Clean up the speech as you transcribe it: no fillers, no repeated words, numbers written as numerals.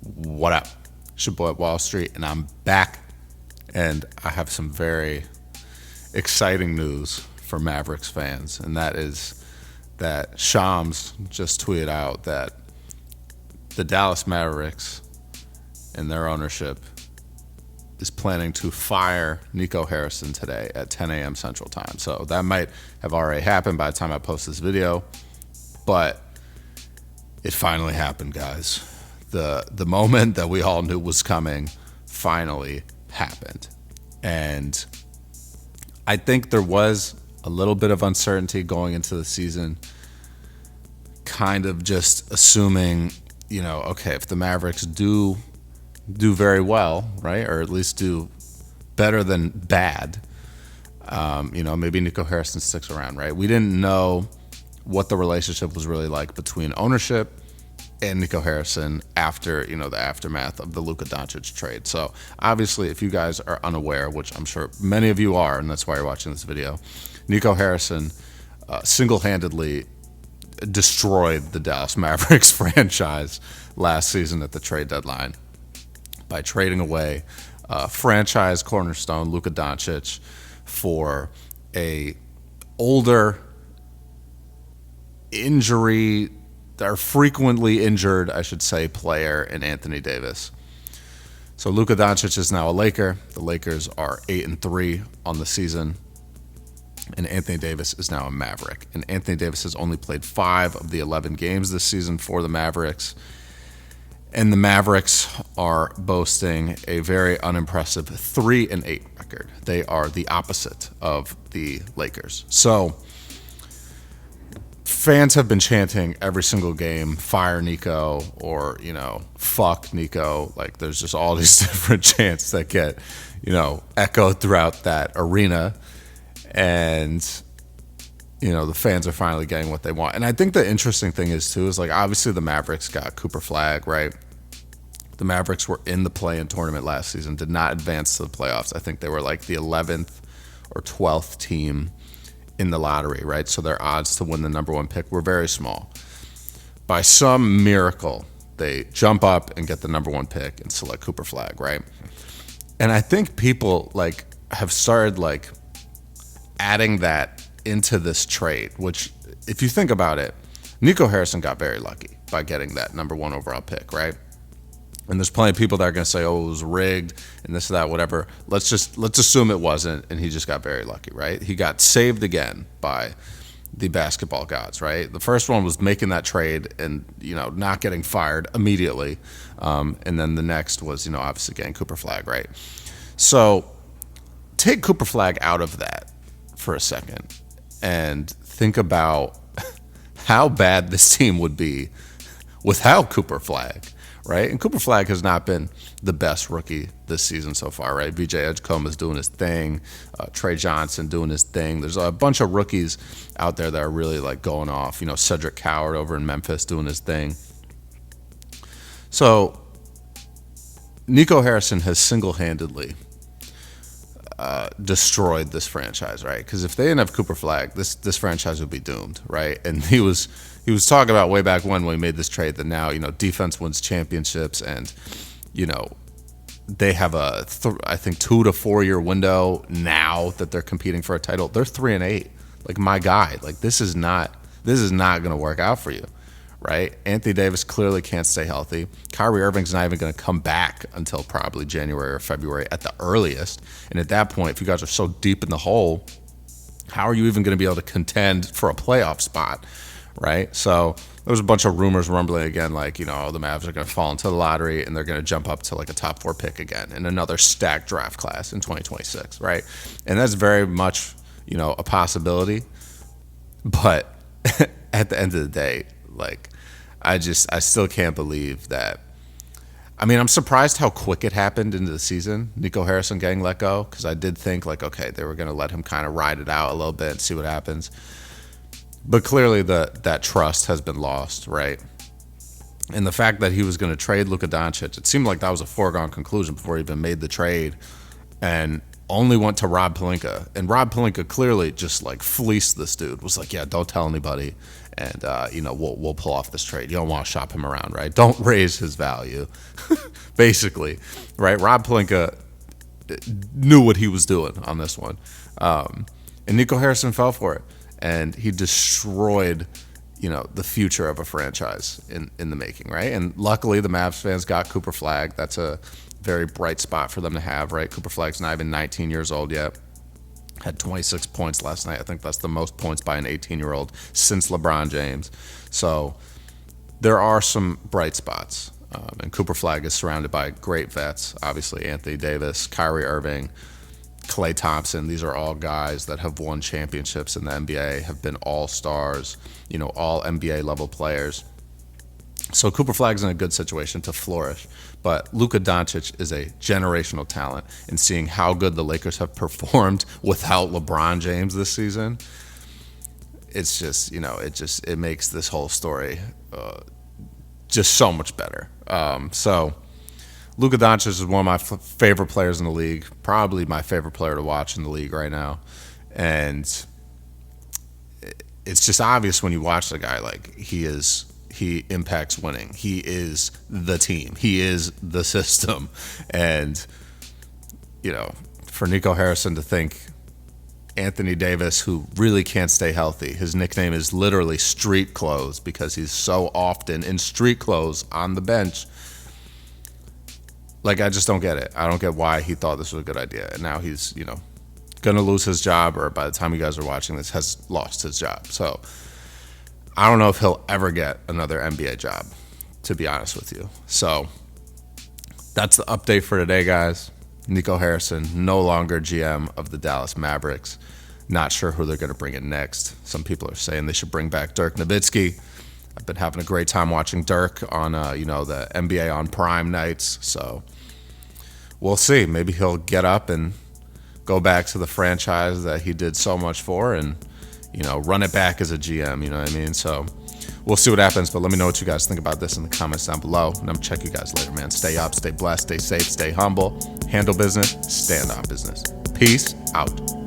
What up? It's your boy Wall Street, and I'm back. And I have some very exciting news for Mavericks fans, and that is that Shams just tweeted out that the Dallas Mavericks and their ownership is planning to fire Nico Harrison today at 10 a.m. Central Time. So that might have already happened by the time I post this video, but it finally happened, guys. The moment that we all knew was coming finally happened. And I think there was a little bit of uncertainty going into the season, kind of just assuming, okay, if the Mavericks do very well, right, or at least do better than bad, maybe Nico Harrison sticks around, right? We didn't know what the relationship was really like between ownership and Nico Harrison after, the aftermath of the Luka Doncic trade. So obviously, if you guys are unaware, which I'm sure many of you are, and that's why you're watching this video, Nico Harrison single-handedly destroyed the Dallas Mavericks franchise last season at the trade deadline by trading away franchise cornerstone Luka Doncic for a older, frequently injured, I should say, player in Anthony Davis. So Luka Doncic is now a Laker. The Lakers are 8-3 on the season, and Anthony Davis is now a Maverick. And Anthony Davis has only played 5 of the 11 games this season for the Mavericks. And the Mavericks are boasting a very unimpressive 3-8 record. They are the opposite of the Lakers. So fans have been chanting every single game, fire Nico, or, fuck Nico. Like, there's just all these different chants that get, echoed throughout that arena. And, the fans are finally getting what they want. And I think the interesting thing is, too, is, obviously the Mavericks got Cooper Flag, right? The Mavericks were in the play-in tournament last season, did not advance to the playoffs. I think they were the 11th or 12th team in the lottery, right? So their odds to win the number 1 pick were very small. By some miracle, they jump up and get the number 1 pick and select Cooper Flag, right? And I think people have started adding that into this trade, which, if you think about it, Nico Harrison got very lucky by getting that number 1 overall pick, right? And there's plenty of people that are going to say, oh, it was rigged and this, that, whatever. Let's assume it wasn't, and he just got very lucky, right? He got saved again by the basketball gods, right? The first one was making that trade and, not getting fired immediately. And then the next was, obviously getting Cooper Flag, right? So take Cooper Flag out of that for a second and think about how bad this team would be without Cooper Flag. Right? And Cooper Flag has not been the best rookie this season so far, right? VJ Edgecombe is doing his thing. Trey Johnson doing his thing. There's a bunch of rookies out there that are really going off. Cedric Coward over in Memphis doing his thing. So Nico Harrison has single-handedly destroyed this franchise, right? Because if they didn't have Cooper Flag, this franchise would be doomed, right? And he was talking about way back when we made this trade that now, defense wins championships, and, they have a, I think, 2 to 4 year window now that they're competing for a title. They're 3-8. My guy, this is not going to work out for you, right? Anthony Davis clearly can't stay healthy. Kyrie Irving's not even going to come back until probably January or February at the earliest. And at that point, if you guys are so deep in the hole, how are you even going to be able to contend for a playoff spot? Right? So there was a bunch of rumors rumbling again, the Mavs are going to fall into the lottery and they're going to jump up to a top 4 pick again in another stacked draft class in 2026, right? And that's very much, a possibility. But at the end of the day, I still can't believe that. I mean, I'm surprised how quick it happened into the season, Nico Harrison getting let go, because I did think, okay, they were going to let him kind of ride it out a little bit and see what happens. But clearly that trust has been lost, right? And the fact that he was going to trade Luka Doncic, it seemed like that was a foregone conclusion before he even made the trade, and only went to Rob Pelinka. And Rob Pelinka clearly just fleeced this dude, was yeah, don't tell anybody. and we'll pull off this trade. You don't want to shop him around, right? Don't raise his value, basically, right? Rob Pelinka knew what he was doing on this one, and Nico Harrison fell for it, and he destroyed the future of a franchise in the making, right? And luckily, the Mavs fans got Cooper Flagg. That's a very bright spot for them to have, right? Cooper Flagg's not even 19 years old yet. Had 26 points last night. I think that's the most points by an 18-year-old since LeBron James. So there are some bright spots. And Cooper Flagg is surrounded by great vets, obviously Anthony Davis, Kyrie Irving, Klay Thompson. These are all guys that have won championships in the NBA, have been all-stars, all NBA-level players. So Cooper Flagg's in a good situation to flourish. But Luka Doncic is a generational talent, and seeing how good the Lakers have performed without LeBron James this season, it's just, it makes this whole story just so much better. So Luka Doncic is one of my favorite players in the league, probably my favorite player to watch in the league right now. And it's just obvious when you watch the guy, like he impacts winning. He is the team. He is the system. And, for Nico Harrison to think Anthony Davis, who really can't stay healthy, his nickname is literally street clothes because he's so often in street clothes on the bench. Like, I just don't get it. I don't get why he thought this was a good idea. And now he's, going to lose his job, or by the time you guys are watching this, has lost his job. So I don't know if he'll ever get another NBA job, to be honest with you. So that's the update for today, guys. Nico Harrison, no longer GM of the Dallas Mavericks. Not sure who they're going to bring in next. Some people are saying they should bring back Dirk Nowitzki. I've been having a great time watching Dirk on, the NBA on Prime nights. So we'll see. Maybe he'll get up and go back to the franchise that he did so much for and run it back as a GM, you know what I mean? So we'll see what happens, but let me know what you guys think about this in the comments down below, and I'm check you guys later, man. Stay up, stay blessed, stay safe, stay humble, handle business, stand on business. Peace out.